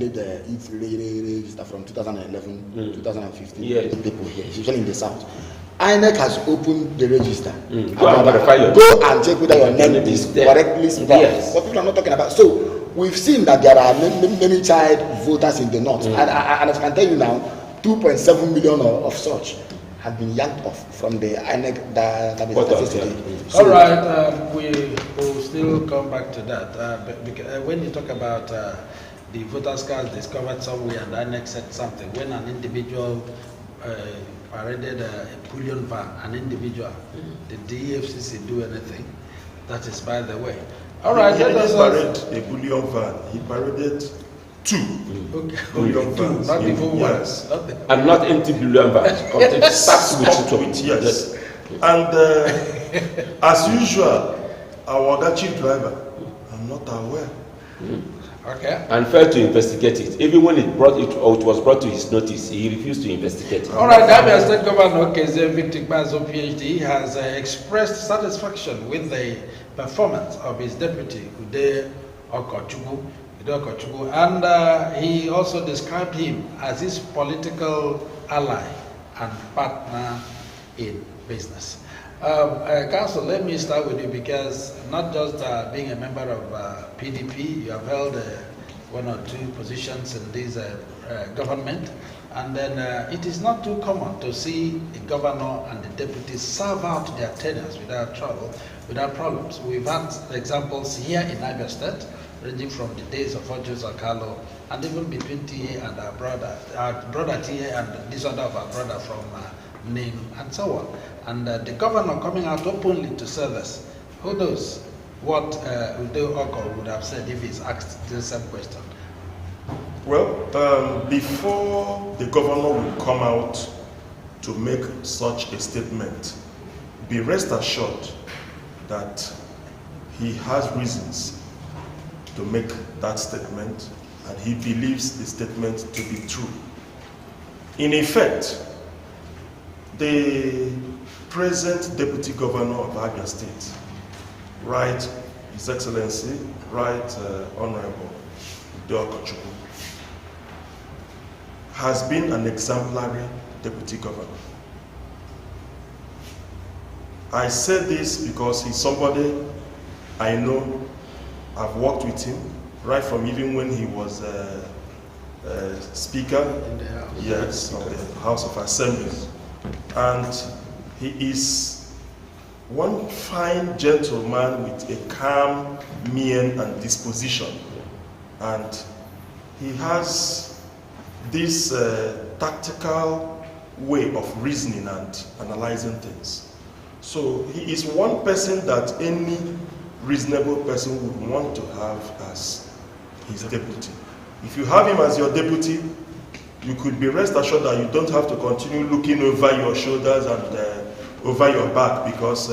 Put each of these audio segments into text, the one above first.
believe it's registered from 2011, 2015. Yes. People here, especially in the south. INEC has opened the register. Go and verify your Go and check whether your name is correctly spelled. Yes. What people are not talking about. So we've seen that there are many child voters in the north, and I can tell you now, 2.7 million of such have been yanked off from the INEC database. So, all right, we will still come back to that. Because when you talk about the voters' cards discovered somewhere and INEC said something, when an individual paraded a bullion van, an individual, did the EFCC do anything? That is by the way. All right, he didn't parade a bullion van. He paraded two bullion vans. Not even yes. one. And not empty bullion vans. Content starts with yes. And as usual, our Oga chief driver, I'm not aware. Okay. And failed to investigate it. Even when it was brought to his notice, he refused to investigate it. All right, Abia State Governor Keze Victor Bazo PhD has expressed satisfaction with the performance of his deputy, Ude Okochukwu, and he also described him as his political ally and partner in business. Council, let me start with you because not just being a member of PDP, you have held one or two positions in this government, and then it is not too common to see a governor and the deputy serve out their tenures without trouble, without problems. We've had examples here in Abia State, ranging from the days of Ojus Akalo, and even between TA and our brother TA and this other of our brother from NIM, and so on. And the governor coming out openly to service. Who knows what Udo Oko would have said if he's asked the same question? Well, before the governor will come out to make such a statement, be rest assured that he has reasons to make that statement, and he believes the statement to be true. In effect, the present Deputy Governor of Abia State, Right His Excellency, Right Honorable Okochukwu, has been an exemplary Deputy Governor. I say this because he's somebody I know. I've worked with him right from even when he was Speaker In the House. Yes, of the House of Assembly. And he is one fine gentleman with a calm mien and disposition. And he has this tactical way of reasoning and analyzing things. So he is one person that any reasonable person would want to have as his deputy. If you have him as your deputy, you could be rest assured that you don't have to continue looking over your shoulders and over your back because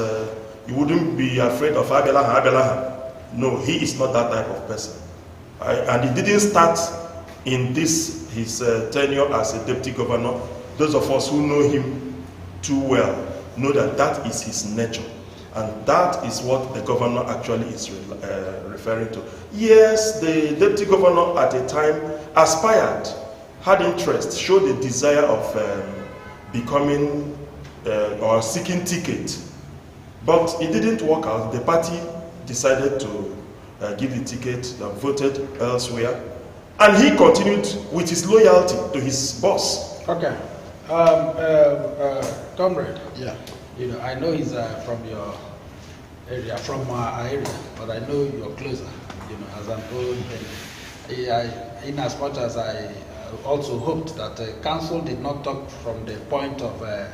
you wouldn't be afraid of Abelaha. No, he is not that type of person. And he didn't start in his tenure as a deputy governor. Those of us who know him too well know that that is his nature. And that is what the governor actually is referring to. Yes, the deputy governor at a time aspired, had interest, showed a desire of becoming or seeking ticket. But it didn't work out. The party decided to give the ticket, voted elsewhere. And he continued with his loyalty to his boss. Okay. Comrade. Yeah. You know, I know he's from your area, from our area, but I know you're closer, you know, as an old friend. In as much as I also hoped that the council did not talk from the point of a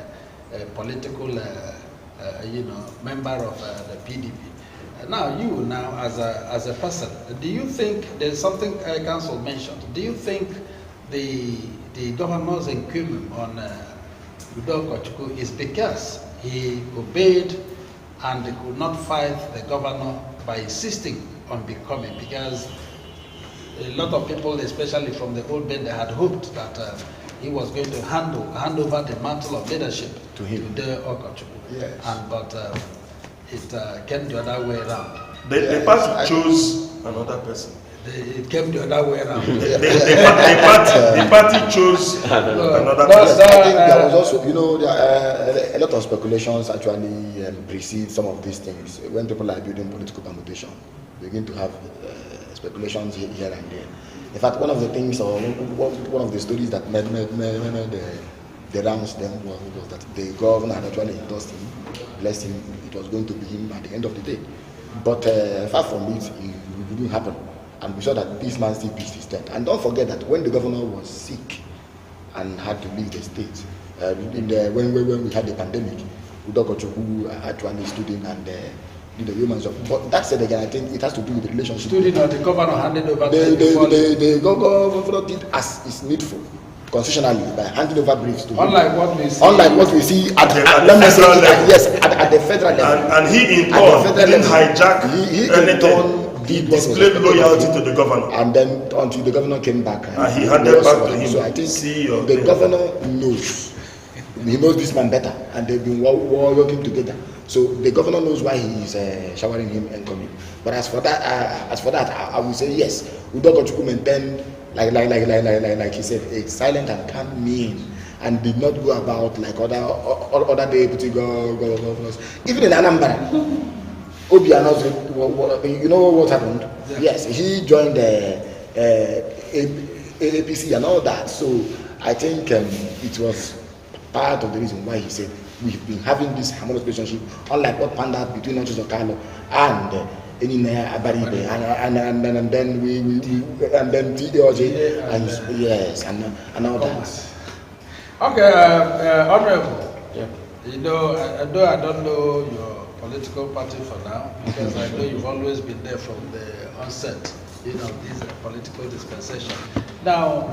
political, you know, member of the PDP. Now, you now as a person, do you think there's something council mentioned? Do you think the governor's encomium on Udo Okochukwu is because he obeyed and they could not fight the governor by insisting on becoming, because a lot of people, especially from the old band, they had hoped that he was going to hand over the mantle of leadership to him, to the Okochukwu. Yes. But it came the other way around. The party chose another person. It came the other way around. The party chose another person. I think there was also, you know, a lot of speculations actually precede some of these things. When people are building political permutation, they begin to have speculations here and there. In fact, one of the things, or one of the stories that made the rounds then was that the governor had actually endorsed him, blessed him. It was going to be him at the end of the day. But far from it didn't happen. And we saw that this man still pitched his tent. And don't forget that when the governor was sick and had to leave the state, when we had the pandemic, Udokochukwu actually stood in and did the human job. But that said again, I think it has to do with the relationship. Stood in, or the governor handed over the governor did as is needful constitutionally by handing over briefs to him. Unlike what we see at the federal level. Yes, at the federal level. And he in turn didn't hijack anything. He displayed loyalty to the governor. And then until the governor came back. And he handed back to him. So I think the governor knows. He knows this man better. And they've been working together. So the governor knows why he is showering him and coming. But as for that, I would say yes. Udokochukwu maintained, like he said, a silent and calm mien, and did not go about like other deputy governors. Even in Anambra, Obi, you know what happened? Yeah. Yes, he joined the APC and all that. So I think it was part of the reason why he said we've been having this harmonious relationship, unlike what panned out between Nonchus Okalo and Abaribe, and then we and then TDOJ and yes and all that. Okay, Honorable. Yeah. You know, although I don't know your political party for now, because I know you've always been there from the onset, you know, this political dispensation. Now,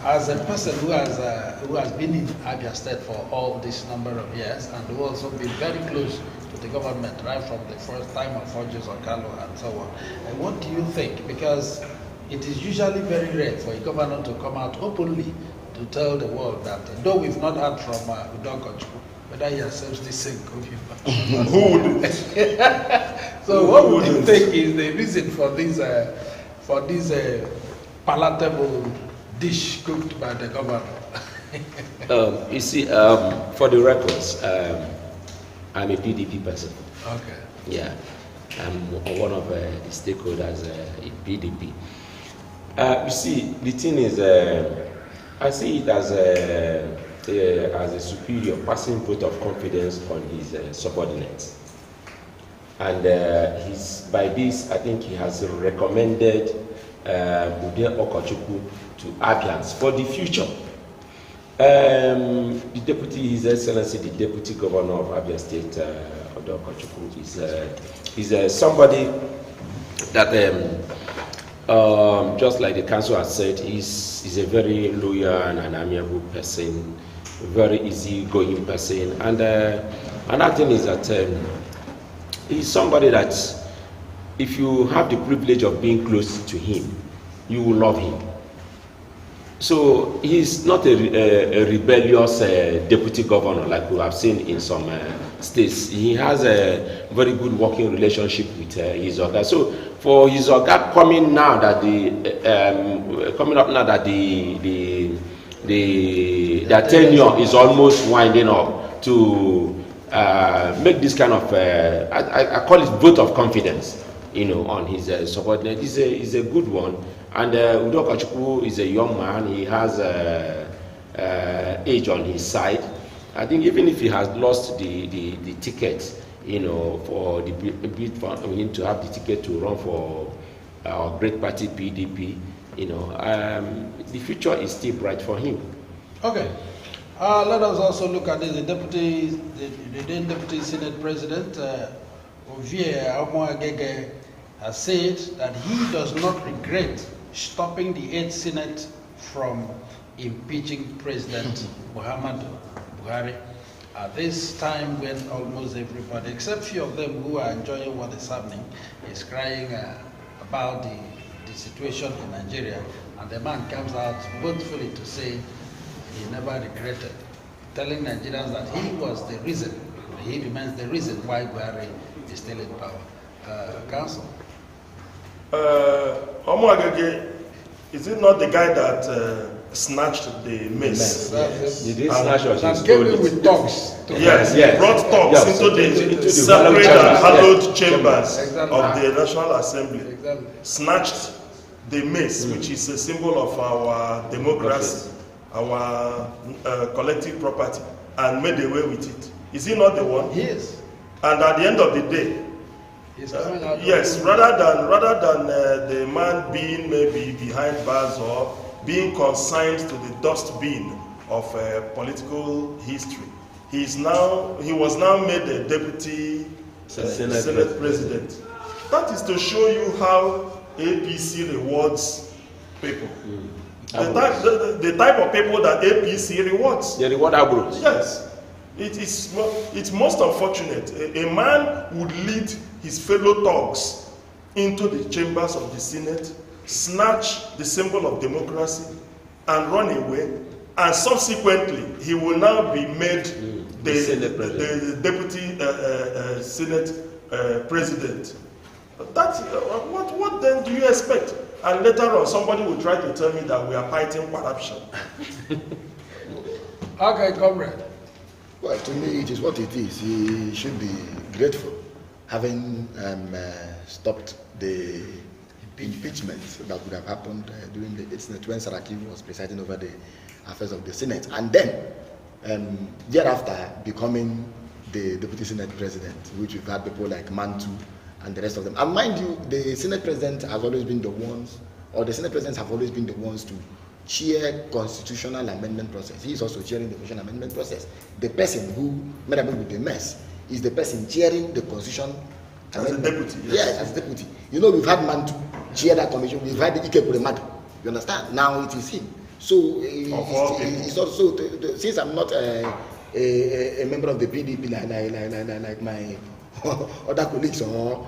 as a person who has been in Abia State for all this number of years, and who also been very close to the government right from the first time of Forges Okalo and so on, and what do you think? Because it is usually very rare for a governor to come out openly to tell the world that, though we've not heard from Udokochukwu, whether he accepts this same COVID. Who would? So what would you think is the reason for this palatable dish cooked by the governor? You see, for the records, I'm a PDP person. Okay. Yeah, I'm one of the stakeholders in PDP. You see, the thing is, I see it as a superior passing vote of confidence on his subordinates. And by this, I think he has recommended Ude Okochukwu to Abians for the future. The deputy, His Excellency, the Deputy Governor of Abia State, Ude Okochukwu, is somebody that, just like the council has said, is a very loyal and amiable person, very easygoing person. And another thing is that he's somebody that, if you have the privilege of being close to him, you will love him. So he's not a rebellious deputy governor like we have seen in some states. He has a very good working relationship with his Oga. So for his Oga coming up now that their tenure is almost winding up, to make this kind of I call it vote of confidence, you know, on his subordinate is a good one. And Ude Okochukwu is a young man. He has age on his side. I think even if he has lost the ticket, you know, for him to have the ticket to run for our great party PDP, you know, the future is still bright for him. Okay. Let us also look at this. The Deputy Senate President, Ovie Amoagege, has said that he does not regret stopping the 8th Senate from impeaching President Muhammadu Buhari at this time when almost everybody, except few of them who are enjoying what is happening, is crying about the situation in Nigeria. And the man comes out boastfully to say he never regretted, telling Nigerians that he was the reason, he remains the reason why Buhari is still in power. Council. Omoagege, is it not the guy that snatched the mace? Yes. He did snatch or he That stole came in it. with dogs. Yes, Yes. he brought thugs Yes. into Into the separate and hallowed hallowed chambers Exactly. of the National Assembly. Exactly. Snatched the mace, which is a symbol of our democracy, our collective property, and made away with it. Is he not the one? Yes. And at the end of the day, He's coming out. yes, rather than the man being maybe behind bars or being consigned to the dustbin of political history, he was now made a deputy Senate president. That is to show you how APC rewards people. The type of people that APC rewards. They reward Abros. Yes. It's most unfortunate. A man would lead his fellow thugs into the chambers of the Senate, snatch the symbol of democracy, and run away. And subsequently, he will now be made the deputy Senate president. What then do you expect? And later on, somebody will try to tell me that we are fighting corruption. Okay, comrade. Well, to me, it is what it is. He should be grateful, having stopped the impeachment that would have happened during the Senate when Saraki was presiding over the affairs of the Senate, and then thereafter becoming the Deputy Senate President, which we've had people like Mantu and the rest of them. And mind you, the Senate President has always been the ones, or the Senate Presidents have always been the ones to chair constitutional amendment process. He is also chairing the constitutional amendment process. The person who made a move with the mess is the person chairing the constitution as a deputy. Yes, as a deputy. You know, we've had Mantu chair that commission. We've had Ike Kuremadu. You understand? Now it is him. So it's also since I'm not a member of the PDP like my other colleagues or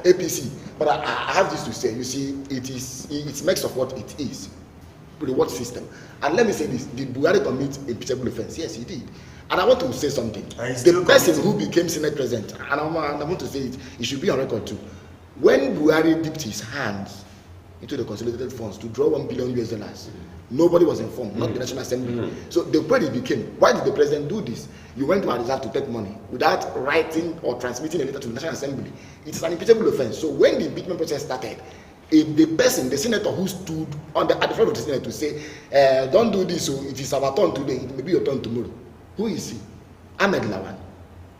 APC, but I have this to say. You see, it makes of what it is, the reward system. And let me say this: did Buhari commit impeachable offense? Yes, he did. And I want to say something. The person who became Senate President, and I want to say it should be on record too. When Buhari dipped his hands into the consolidated funds to draw $1 billion, nobody was informed, not the National Assembly. So the query became, why did the president do this? You went to a reserve to take money without writing or transmitting a letter to the National Assembly. It is an impeachable offense. So when the impeachment process started, the person, the senator who stood at the front of the Senate to say, don't do this, so it is our turn today, it may be your turn tomorrow. Who is he? Ahmed Lawan,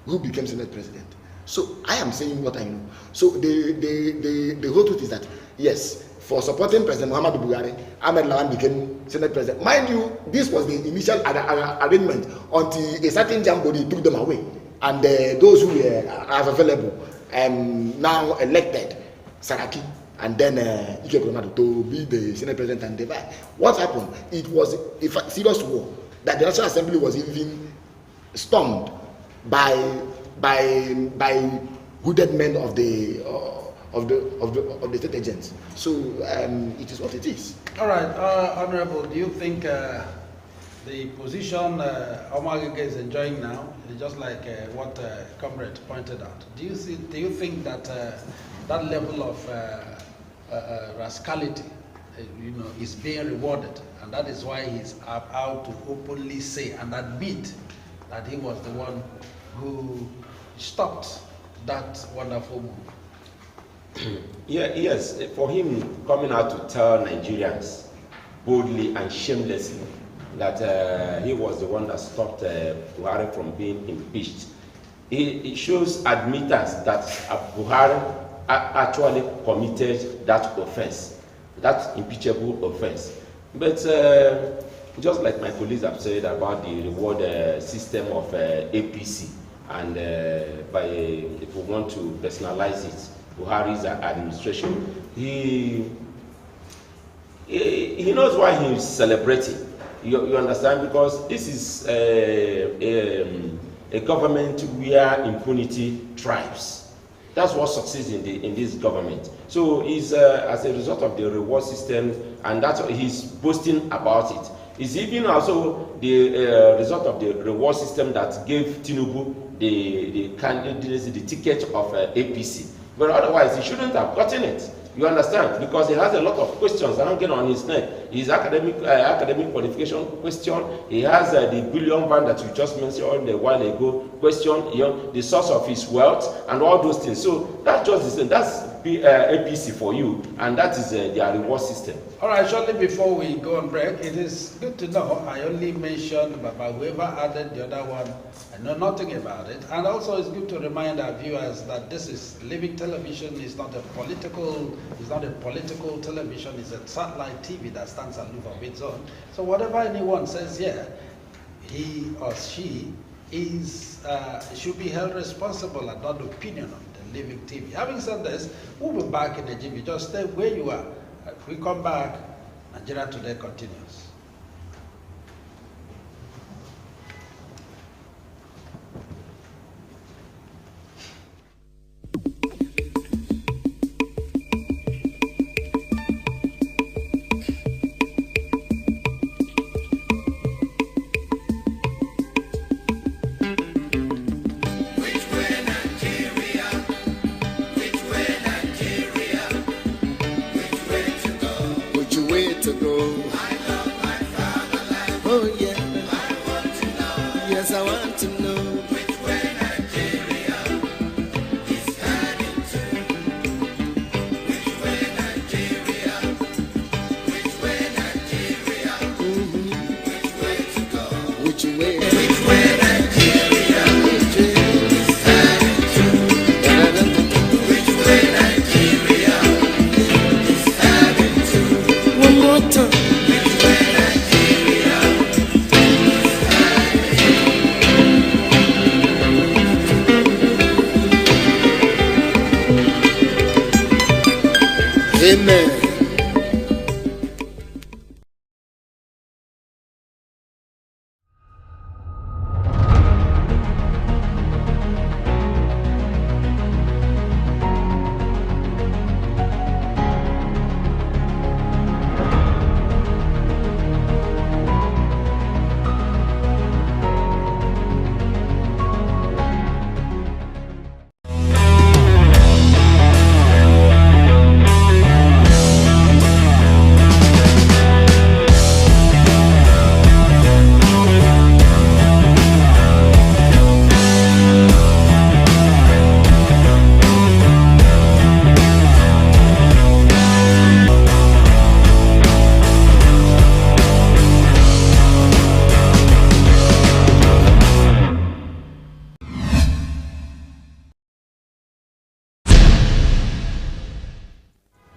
who became Senate President. So I am saying what I know. So the whole truth is that, yes, for supporting President Muhammadu Buhari, Ahmed Lawan became Senate President. Mind you, this was the initial arrangement until a certain jam body took them away. And those who are available now elected Saraki and then Ike Kuremadu to be the Senate President and divide. What happened? It was a serious war that the National Assembly was even stormed by hooded men of the state agents. So it is what it is. All right, Honorable, do you think the position Omagege is enjoying now is just like what Comrade pointed out? Do you think that that level of rascality, is being rewarded, and that is why he's out to openly say and admit that he was the one who stopped that wonderful move? Yes, for him coming out to tell Nigerians boldly and shamelessly that he was the one that stopped Buhari from being impeached, it shows admittance that Buhari actually committed that offense, that impeachable offense. But just like my colleagues have said about the reward system of APC, and if we want to personalize it, Buhari's administration, he knows why he's celebrating. You understand? Because this is a government where impunity thrives. That's what succeeds in this government. So he's as a result of the reward system, and that's what he's boasting about it. It's even also the result of the reward system that gave Tinubu the ticket of APC. But otherwise, he shouldn't have gotten it. You understand? Because he has a lot of questions hanging on his neck. His academic qualification question. He has the billion band that you just mentioned a while ago question. You know, the source of his wealth and all those things. So that's just the same. That's APC for you, and that is their reward system. All right. Shortly before we go on break, it is good to know. I only mentioned, but whoever added the other one, I know nothing about it. And also, it's good to remind our viewers that this is living television. Is not a political. It's not a political television. It's a satellite TV that stands aloof of its own. So whatever anyone says here, he or she is should be held responsible and not the opinion of the living TV. Having said this, we'll be back in the GB. Just stay where you are. If we come back, Nigeria Today continues. Amen.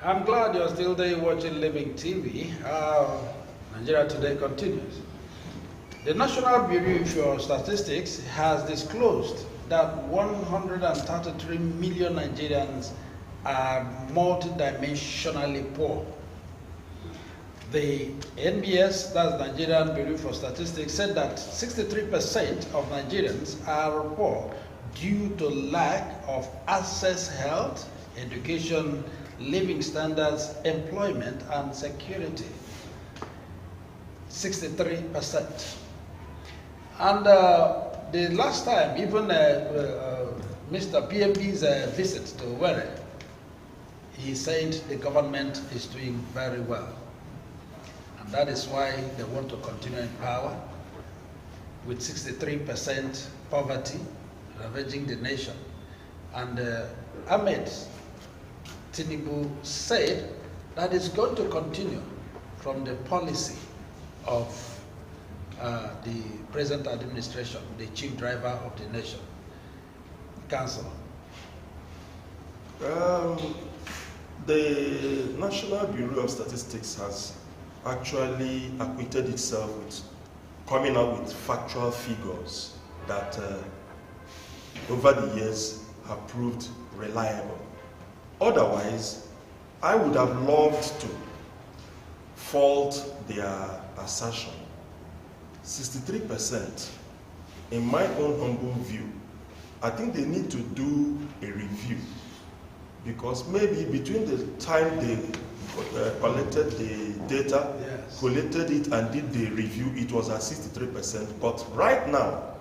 I'm glad you're still there watching Living TV. Nigeria Today continues. The National Bureau for Statistics has disclosed that 133 million Nigerians are multidimensionally poor. The NBS, that's Nigerian Bureau for Statistics, said that 63% of Nigerians are poor due to lack of access, health, education, living standards, employment, and security. 63%. And the last time, even Mr. PMB's visit to Owerri, he said the government is doing very well. And that is why they want to continue in power with 63% poverty ravaging the nation. And Ahmed Tinubu said that it's going to continue from the policy of the present administration, the chief driver of the nation. Council. The National Bureau of Statistics has actually acquitted itself with coming out with factual figures that over the years have proved reliable. Otherwise, I would have loved to fault their assertion. 63%, in my own humble view, I think they need to do a review, because maybe between the time they collected the data, yes, collected it and did the review, it was at 63%. But right now,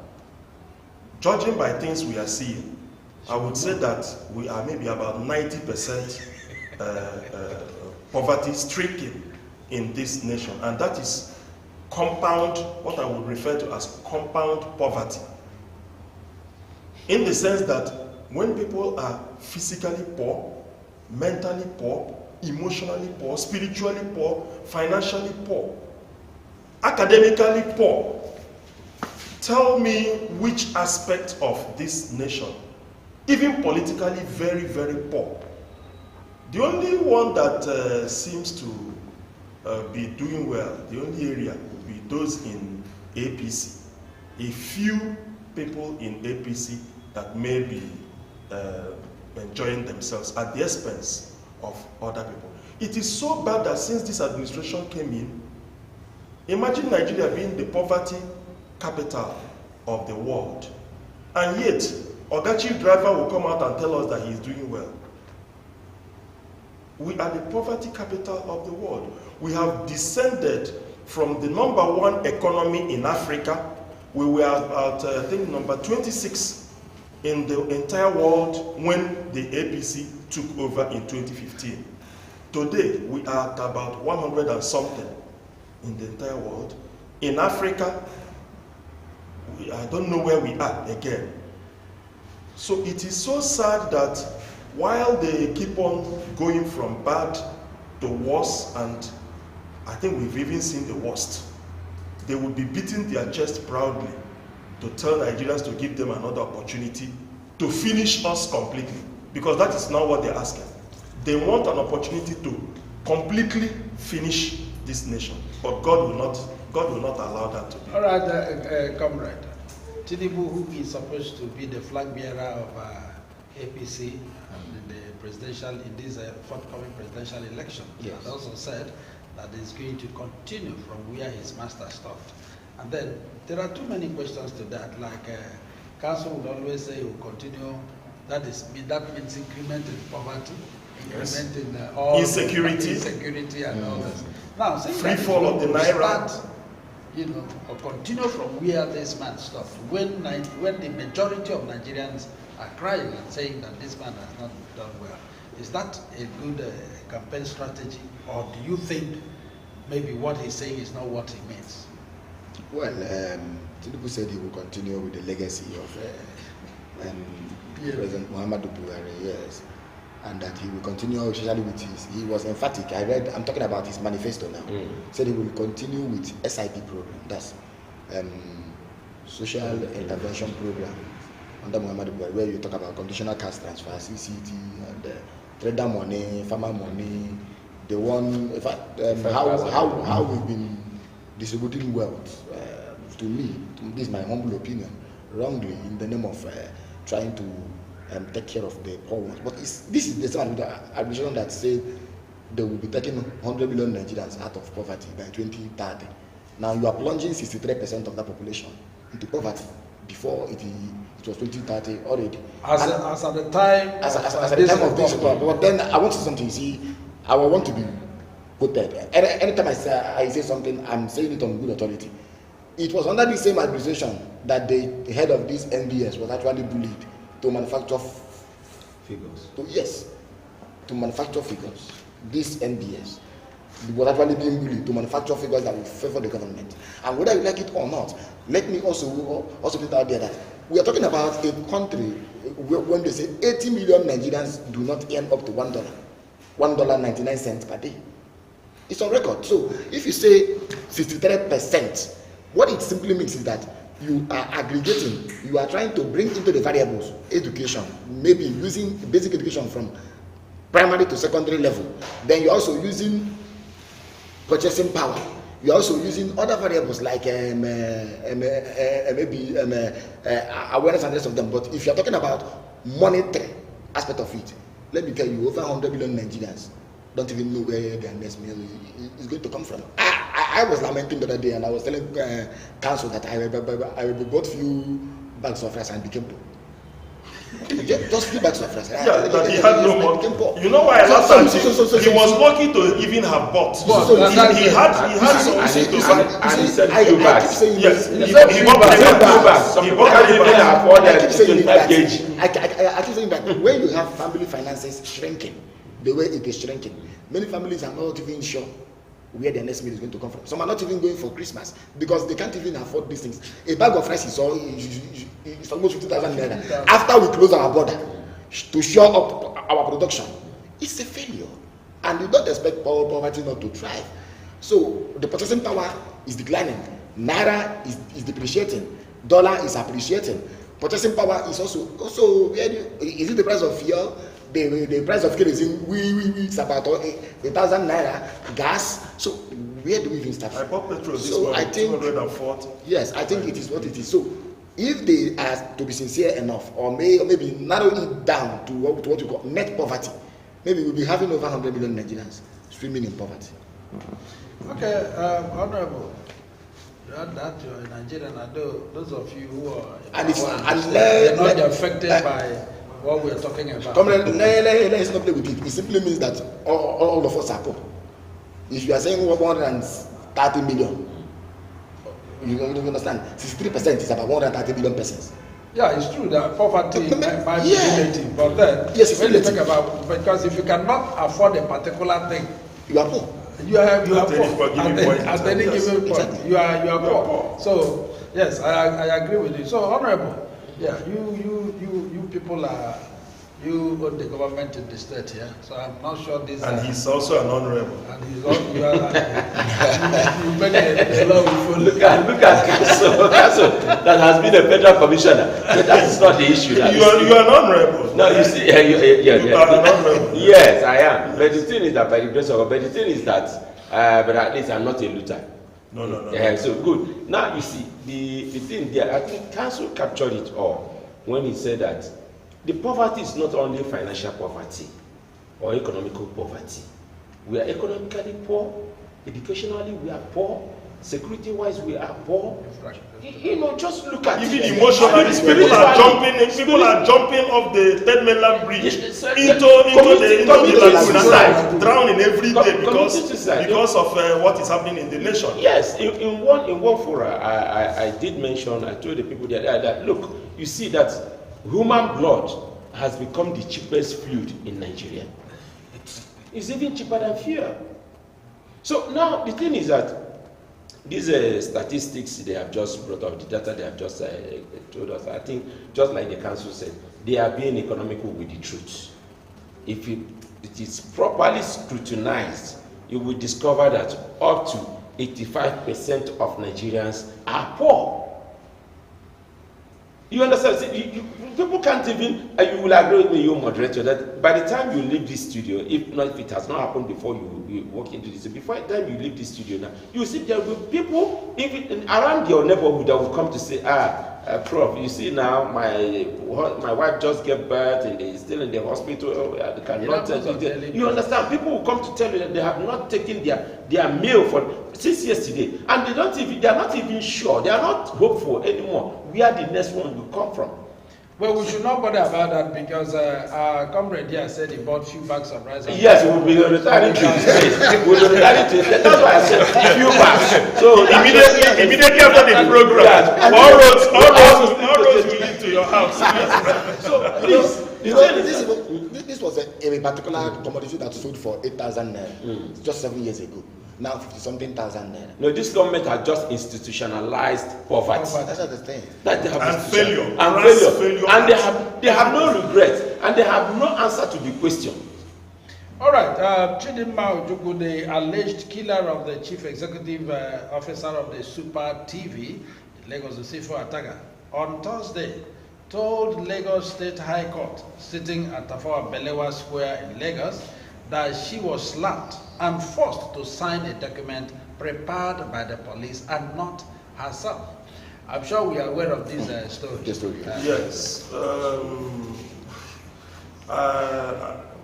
judging by things we are seeing, I would say that we are maybe about 90% poverty stricken in this nation, and that is compound, what I would refer to as compound poverty. In the sense that when people are physically poor, mentally poor, emotionally poor, spiritually poor, financially poor, academically poor, tell me which aspect of this nation, even politically very, very poor. The only one that seems to be doing well, the only area would be those in APC. A few people in APC that may be enjoying themselves at the expense of other people. It is so bad that since this administration came in, imagine Nigeria being the poverty capital of the world, and yet Oga Chief Driver will come out and tell us that he is doing well. We are the poverty capital of the world. We have descended from the #1 economy in Africa. We were at I think number 26 in the entire world when the APC took over in 2015. Today, we are at about 100 and something in the entire world. In Africa, I don't know where we are again. So it is so sad that while they keep on going from bad to worse, and I think we've even seen the worst, they will be beating their chest proudly to tell Nigerians to give them another opportunity to finish us completely, because that is not what they're asking. They want an opportunity to completely finish this nation, but God will not allow that to be. All right, comrade. Tinubu, who is supposed to be the flag bearer of APC and in this forthcoming presidential election, has also said that he's going to continue from where his master stopped. And then there are too many questions to that. Like Council would always say he will continue. That means increment in poverty, increment in all insecurity and all this. Now, free fall of the naira. Or continue from where this man stopped. When the majority of Nigerians are crying and saying that this man has not done well, is that a good campaign strategy, or do you think maybe what he's saying is not what he means? Well, Tinubu said he will continue with the legacy of President Muhammadu Buhari, yes, and that he will continue especially with he was emphatic. I'm talking about his manifesto now. Said he will continue with SIP program, that's social intervention program under Muhammadu Buhari, where you talk about conditional cash transfer, CCT, and trader money, farmer money, the one, in fact, how we've been distributing wealth, to me, this is my humble opinion, wrongly in the name of trying to take care of the poor ones. But this is the same administration that said they will be taking 100 million Nigerians out of poverty by 2030. Now you are plunging 63% of that population into poverty. Before it was 2030 already. As at the time of this, but then I want to say something. See, I want to be quoted. Anytime I say something, I'm saying it on good authority. It was under the same administration that the head of this NBS was actually bullied to manufacture figures. To manufacture figures. This NBS was actually being bullied to manufacture figures that will favor the government. And whether you like it or not, let me also put it out there that we are talking about a country when they say 80 million Nigerians do not earn up to $1.99 per day. It's on record. So if you say 63%, what it simply means is that you are aggregating, you are trying to bring into the variables education, maybe using basic education from primary to secondary level. Then you're also using purchasing power. You're also using other variables like maybe awareness and the rest of them. But if you're talking about monetary aspect of it, let me tell you, over 100 million Nigerians don't even know where their next meal is going to come from. I was lamenting the other day, and I was telling council that I bought few bags of rice and became poor. Just few bags of rice. That he had no money. You know why I laughed at him? He was lucky to even have bought. He had some and he said few bags. Yes, he bought few bags. Some people can't even afford that 25 kg. I I keep saying that when you have family finances shrinking, the way it is shrinking, many families are not even sure where their next meal is going to come from. Some are not even going for Christmas because they can't even afford these things. A bag of rice is almost 50,000 naira. After we close our border to shore up our production, it's a failure. And you don't expect poverty not to thrive. So the purchasing power is declining. Naira is depreciating. Dollar is appreciating. Purchasing power is also is it the price of fuel? The price of kerosene it's about 1,000 naira. Gas. So where do we even start? I bought petrol this So morning, I think 240. yes, I think it is what it is. So if they are to be sincere enough, or maybe narrow it down to what you call net poverty, maybe we'll be having over 100 million Nigerians swimming in poverty. Okay, Honorable, you heard that you're a Nigerian, and those of you who are they're not affected by what we're talking about. Let's not play with it. It simply means that all of us are poor. If you are saying 130 million, you understand, 63% is about 130 million persons. Yeah, it's true that poverty might be relative, but then yes, when you talk about, because if you cannot afford a particular thing, you are poor. You are poor. At any given point, exactly. you are poor. So yes, I agree with you. So Honorable, yeah, you people you own the government in the state here. So I'm not sure this. And he's also an honorable. And he's also you make a law before. Look at Council that has been a federal commissioner. But that is not the issue. You are an honorable. No, you see, You are an honorable. Yes, I am. But the thing is that by the grace of God, but the thing is that, but at least I'm not a looter. No. So good. Now you see, the thing there, I think Council captured it all when he said that the poverty is not only financial poverty or economical poverty. We are economically poor, educationally we are poor, security-wise we are poor. Just look at even it. emotionally, people are jumping off the Third Mainland Bridge into the laguna, drowning every day because of what is happening in the nation. Yes, in one forum, I did mention, I told the people that look, you see that human blood has become the cheapest fluid in Nigeria. It's even cheaper than fuel. So now the thing is that these statistics they have just brought up, the data they have just told us, I think just like the council said, they are being economical with the truth. If it is properly scrutinized, you will discover that up to 85% of Nigerians are poor. You understand? See, people can't even, you will agree with me, you moderator, that by the time you leave this studio, if it has not happened before you walk into this, before the time you leave this studio now, you see there will be people even around your neighborhood that will come to say, Prof, you see now, my wife just gave birth and they still in the hospital, they cannot you understand? People will come to tell you that they have not taken their meal since yesterday, and they are not even sure, they are not hopeful anymore where the next one will come from. Well, we should not bother about that because our comrade here said he bought few bags of rice. Yes, we will be returning to his place. We will be returning to his place. That's why I said few bags. So immediately after the program, all roads will lead to your house. So please, this was a particular commodity that sold for 8,000 naira just 7 years ago. Now 50-something thousand naira. No, this government has just institutionalized poverty. That's not the thing. That they have and failure. And they have no regret, and they have no answer to the question. All right, Chidinma Ojukwu, the alleged killer of the chief executive officer of the Super TV, Lagos Osifo Ataga, on Thursday, told Lagos State High Court, sitting at Tafawa Balewa Square in Lagos, that she was slapped and forced to sign a document prepared by the police and not herself. I'm sure we are aware of this story. Yes.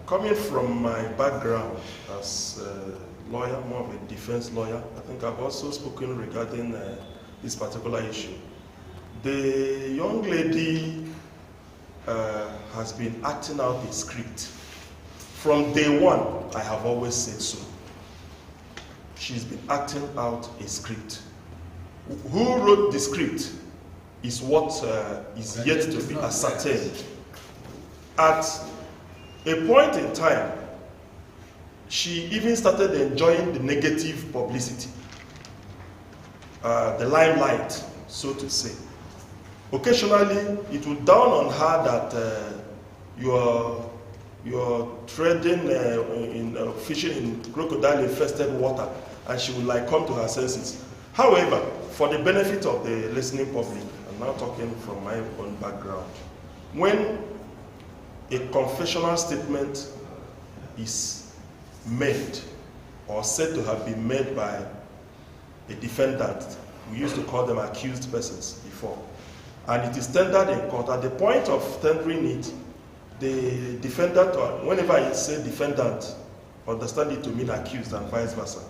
Coming from my background as a lawyer, more of a defense lawyer, I think I've also spoken regarding this particular issue. The young lady has been acting out a script. From day one, I have always said so. She's been acting out a script. Who wrote the script is what is yet to be ascertained. At a point in time, she even started enjoying the negative publicity, the limelight, so to say. Occasionally, it would dawn on her that you're trading fishing in crocodile-infested water, and she would like come to her senses. However, for the benefit of the listening public, I'm now talking from my own background, when a confessional statement is made or said to have been made by a defendant, we used to call them accused persons before, and it is tendered in court, at the point of tendering it, the defendant, or whenever I say defendant, understand it to mean accused and vice versa.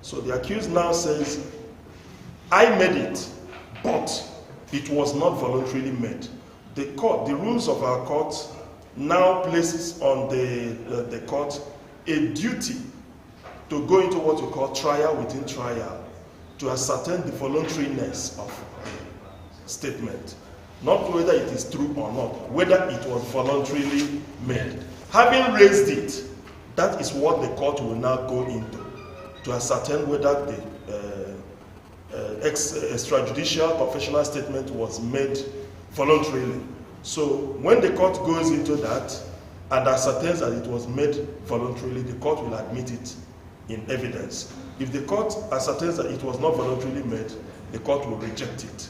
So the accused now says, I made it, but it was not voluntarily made. The court, the rules of our court now places on the court a duty to go into what we call trial within trial to ascertain the voluntariness of the statement. Not whether it is true or not, whether it was voluntarily made. Having raised it, that is what the court will now go into, to ascertain whether the extrajudicial confessional statement was made voluntarily. So when the court goes into that and ascertains that it was made voluntarily, the court will admit it in evidence. If the court ascertains that it was not voluntarily made, the court will reject it.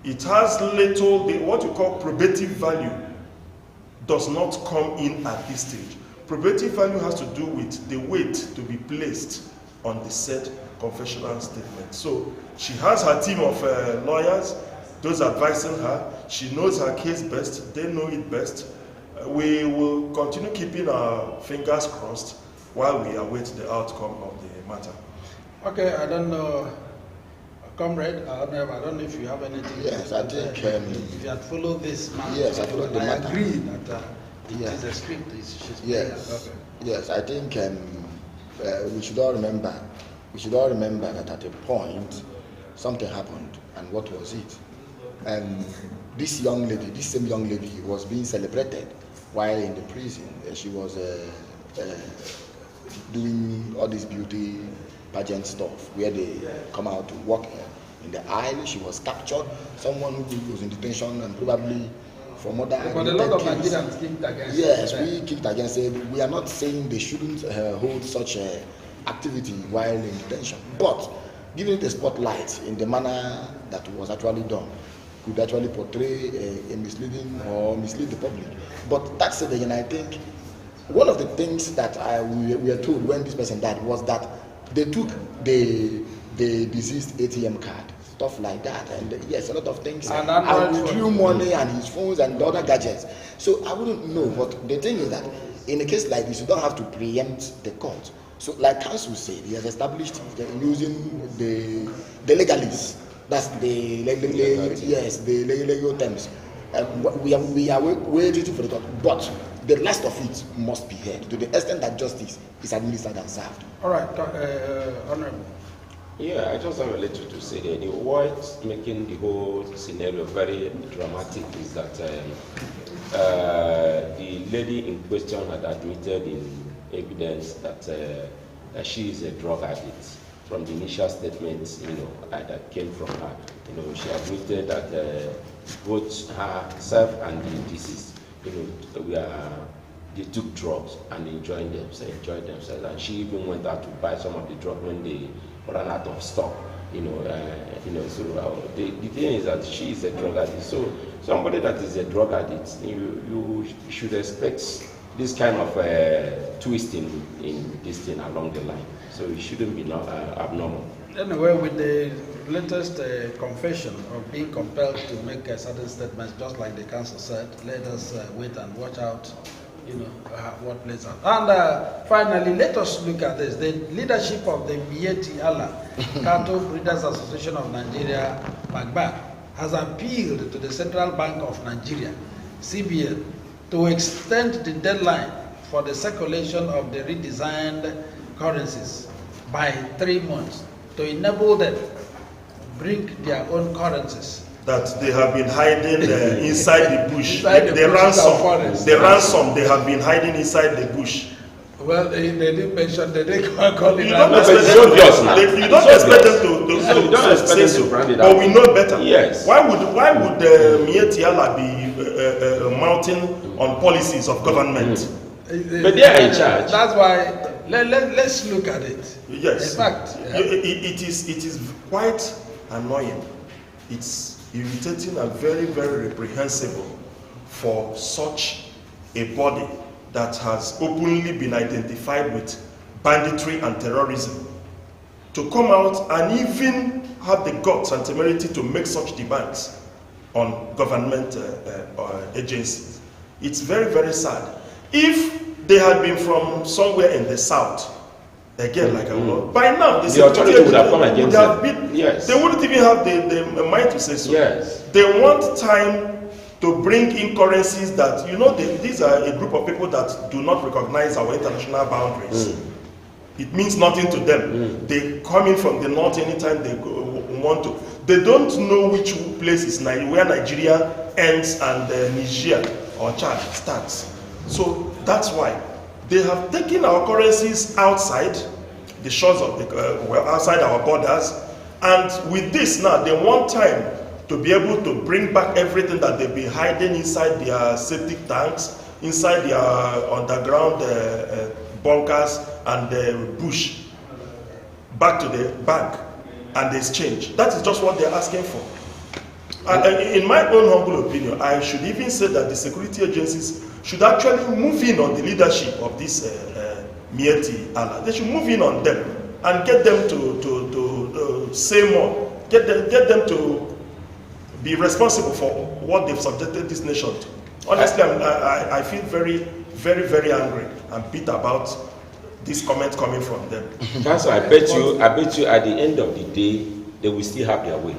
It has little, what you call probative value does not come in at this stage. Probative value has to do with the weight to be placed on the said confessional statement. So she has her team of lawyers, those advising her. She knows her case best. They know it best. We will continue keeping our fingers crossed while we await the outcome of the matter. Okay, I don't know, comrade, I don't know if you have anything. Yes, I think if you had followed this matter. Yes, I followed the matter. I agree that it is a script. Yes, yes, I think we should all remember. We should all remember that at a point something happened, and what was it? This young lady, this same young lady, was being celebrated while in the prison. She was doing all this beauty pageant stuff where they come out to walk in the aisle. She was captured. Someone who was in detention and probably from other. But a lot of Nigerians kicked against it. Yes, we kicked against it. We are not saying they shouldn't hold such activity while in detention, but giving the spotlight in the manner that was actually done could actually portray a misleading or mislead the public. But that said, again, I think one of the things that we were told when this person died was that they took the deceased ATM card, stuff like that, and yes, a lot of things, and withdrew money and his phones and other gadgets. So I wouldn't know, but the thing is that in a case like this, you don't have to preempt the court. So, like counsel said, he has established using the legalese. That's the legal terms. We are waiting for the court, but the rest of it must be heard to the extent that justice is administered and served. All right, Honorable. Yeah, I just have a little to say that what's making the whole scenario very dramatic is that the lady in question had admitted in evidence that she is a drug addict. From the initial statements, that came from her, she admitted that both herself and the deceased, they took drugs and enjoyed themselves, and she even went out to buy some of the drugs when they ran out of stock. So the thing is that she is a drug addict. So somebody that is a drug addict, you should expect this kind of twisting in this thing along the line. So it shouldn't be abnormal. Anyway, with the latest confession of being compelled to make certain statements, just like the counsel said, let us wait and watch out, what plays out. And finally, let us look at this. The leadership of the Mieti Allah Cattle Breeders Association of Nigeria, MAGBA, has appealed to the Central Bank of Nigeria, CBN, to extend the deadline for the circulation of the redesigned currencies by 3 months to enable them bring their own currencies that they have been hiding inside the bush. Inside the ransom. The ransom they have been hiding inside the bush. Well, they didn't mention, they didn't call it. You don't expect them to say so, but we know better. Yes. Why would Mieti Allah be mounting on policies of government? But they are in charge. That's why let's look at it. Yes. In fact, it is quite annoying. It's irritating and very, very reprehensible for such a body that has openly been identified with banditry and terrorism to come out and even have the guts and temerity to make such demands on government agencies. It's very, very sad. If they had been from somewhere in the south, again, like I know, by now the authority would have come against them. Yes. They wouldn't even have the mind to say so. Yes. They want time to bring in currencies that, these are a group of people that do not recognize our international boundaries. It means nothing to them. They come in from the north anytime they want to. They don't know which place is where Nigeria ends and Niger or Chad starts. So that's why they have taken our currencies outside the shores of outside our borders, and with this now they want time to be able to bring back everything that they've been hiding inside their septic tanks, inside their underground bunkers and the bush, back to the bank and the exchange. That is just what they're asking for. In my own humble opinion, I should even say that the security agencies should actually move in on the leadership of this Mieti Allah. They should move in on them and get them to say more, get them to be responsible for what they've subjected this nation to. Honestly, I feel very, very, very angry and bitter about this comment coming from them. That's why I bet you at the end of the day, they will still have their way.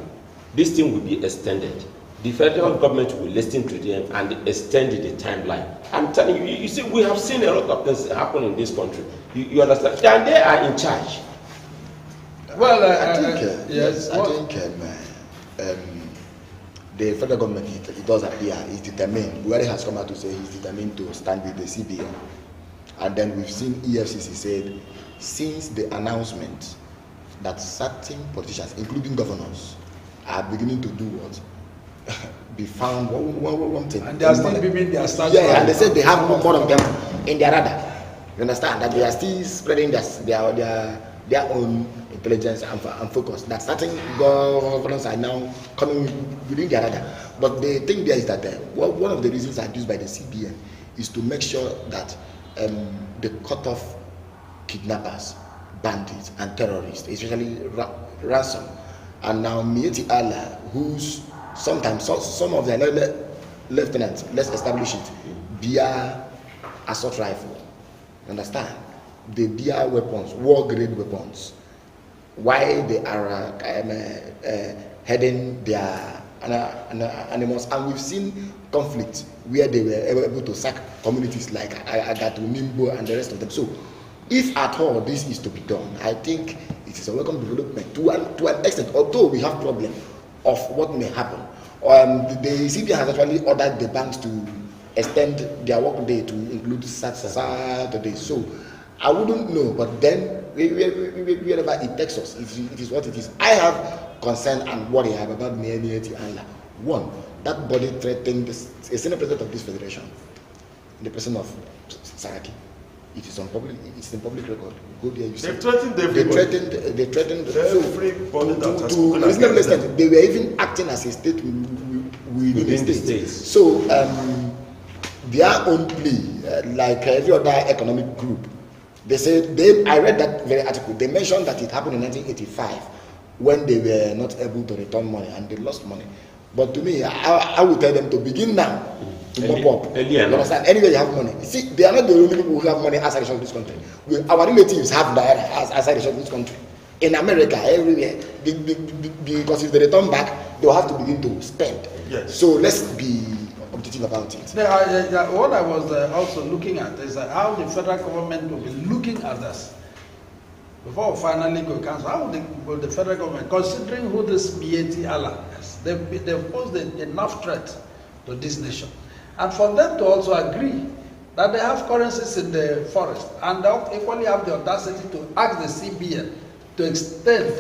This thing will be extended. The federal government will listen to them and extend the timeline. I'm telling you, you see, we have seen a lot of things happen in this country. You understand? And they are in charge. Well, I think the federal government, it does appear, is determined. Buhari has come out to say he's determined to stand with the CBN. And then we've seen EFCC said, since the announcement that certain politicians, including governors, are beginning to do what? Be found one thing. And they are still being their stance. Yeah, and they said they have more of them in their radar. You understand? That they are still spreading their own intelligence and focus. That certain governments are now coming within their radar. But the thing there is that one of the reasons adduced by the CBN is to make sure that they cut off kidnappers, bandits, and terrorists, especially ransom. And now Mieti Allah, who's sometimes some of their lieutenants, let's establish it, bear assault rifle. Understand? They bear weapons, war-grade weapons. Why they are heading their animals, and we've seen conflicts where they were able to sack communities like Agatu, Nimbo, and the rest of them. So, if at all this is to be done, I think it is a welcome development to an extent. Although we have problem of what may happen, the CBN has actually ordered the banks to extend their work day to include Saturday. So, I wouldn't know, but then wherever it takes us, it is what it is. I have concern and worry about Mieti Allah. One, that body threatened a senior president of this federation, the president of Saraki. It is on public. It's in public record. Go there. You see. They threatened everybody. They threatened. Everybody that has spoken against them. They were even acting as a state within the state. So their own plea, like every other economic group, they said I read that very article. They mentioned that it happened in 1985 when they were not able to return money and they lost money. But to me, I would tell them to begin now. To mop up. You understand? Anyway, you have money. See, they are not the only people who have money outside the shore of this country. Our relatives have that outside the shore of this country. In America, everywhere. Because if they return back, they will have to begin to spend. Yes. So let's be objective about it. What I was also looking at is how the federal government will be looking at us. before we finally go cancel, how will the federal government, considering who this Mieti Allah is, they've posed enough threat to this nation, and for them to also agree that they have currencies in the forest, and they equally have the audacity to ask the CBN to extend,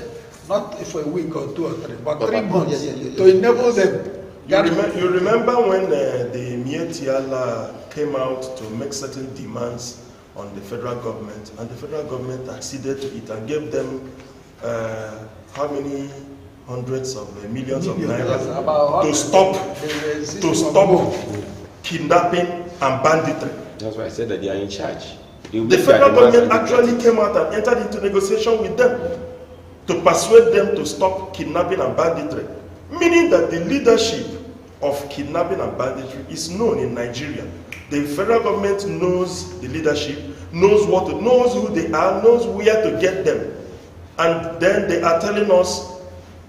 not for a week or 2 or 3, but 3 months, to enable them. You remember when the Mieti Allah came out to make certain demands on the federal government, and the federal government acceded to it and gave them how many hundreds of millions of naira to stop kidnapping and banditry. That's why I said that they are in charge. The federal government actually came out and entered into negotiation with them to persuade them to stop kidnapping and banditry, meaning that the leadership of kidnapping and banditry is known in Nigeria. The federal government knows the leadership, knows who they are, knows where to get them. And then they are telling us,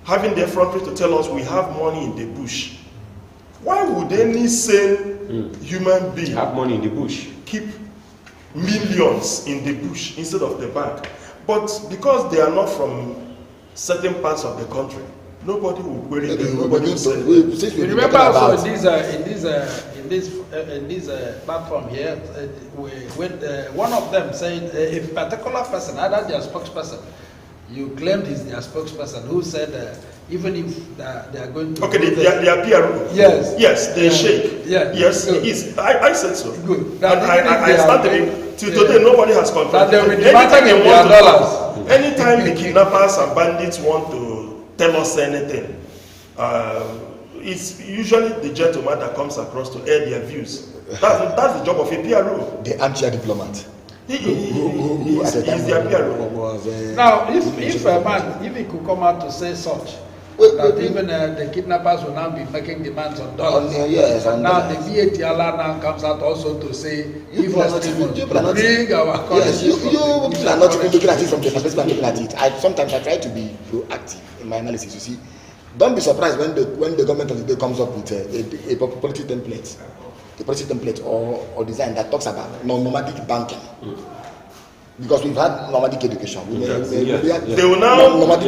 having the effrontery to tell us we have money in the bush. Why would any sane human being have money in the bush? Keep millions in the bush instead of the bank? But because they are not from certain parts of the country, nobody will query them. Nobody will say. You remember also in this platform here, when one of them said a particular person, either their spokesperson, you claimed he's their spokesperson, who said even if they are going to their PRO. Yes, they shake. Yes, good. It is. I said so. Good. And I started till today. Nobody has confirmed. Anytime the kidnappers and bandits want to tell us anything, it's usually the gentleman that comes across to air their views. That's the job of a PRO. The armchair diplomat. He's their PRO. Now, if a man, if he could come out to say such, that even the kidnappers will now be making demands on dollars. And now the VAT Allah now comes out also to say, give us bring our currency. Yes, you are not even looking at it from the perspective I'm looking at it. Sometimes I try to be proactive in my analysis. You see, don't be surprised when the government of the day comes up with a policy template, or design that talks about nomadic banking. Because we've had nomadic education. They will now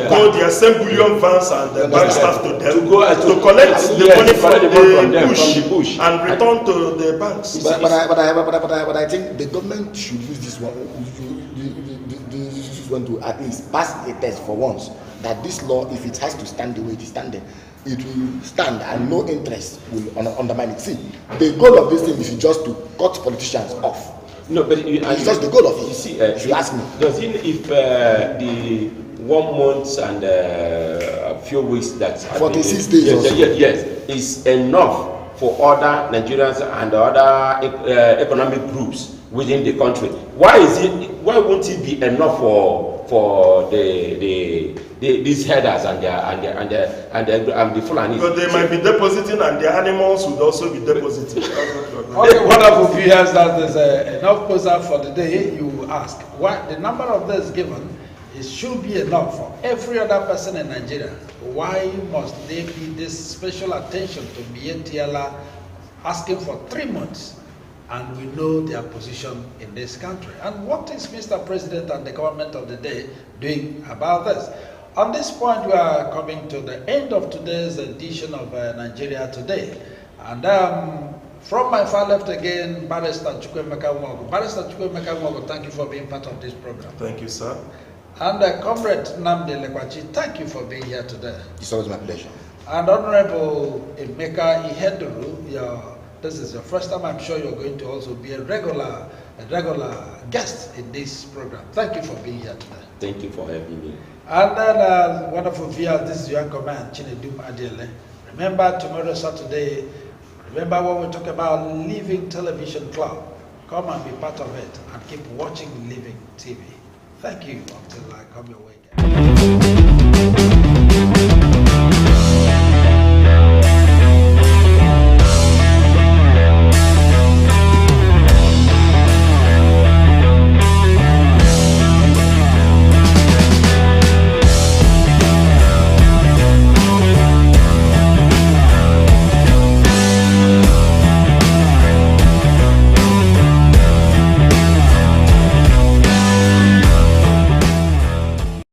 call their same bullion vans and the bank staff to them to collect the money from the bush and return to the banks. But I think the government should use this one to at least pass a test for once that this law, if it has to stand the way it is standing, it will stand and no interest will undermine it. See, the goal of this thing is just to cut politicians off. No, but it's just the goal of it. You see, if you ask me, does it if the 1 month and a few weeks that 46 days yes is enough for other Nigerians and other economic groups within the country? Why won't it be enough for these headers and the Fulani? Because they might be depositing and their animals would also be depositing. Okay, wonderful viewers, that is enough poster for the day. You ask why the number of days given should be enough for every other person in Nigeria. Why must there be this special attention to Mietiala asking for 3 months? And we know their position in this country. And what is Mr. President and the government of the day doing about this? On this point, we are coming to the end of today's edition of Nigeria Today. And from my far left again, Barrister Chukwemeka Nwogu. Barrister Chukwemeka Nwogu, thank you for being part of this program. Thank you, sir. And Comrade Nnamdi Lekwachi, thank you for being here today. It's always my pleasure. And Honorable Emeka Iheduru, this is your first time. I'm sure you're going to also be a regular guest in this program. Thank you for being here today. Thank you for having me. And then, wonderful viewers, this is your command, Chinedum Adele. Remember, tomorrow, Saturday, remember when we talk about Living Television Club. Come and be part of it and keep watching Living TV. Thank you until I come your way again.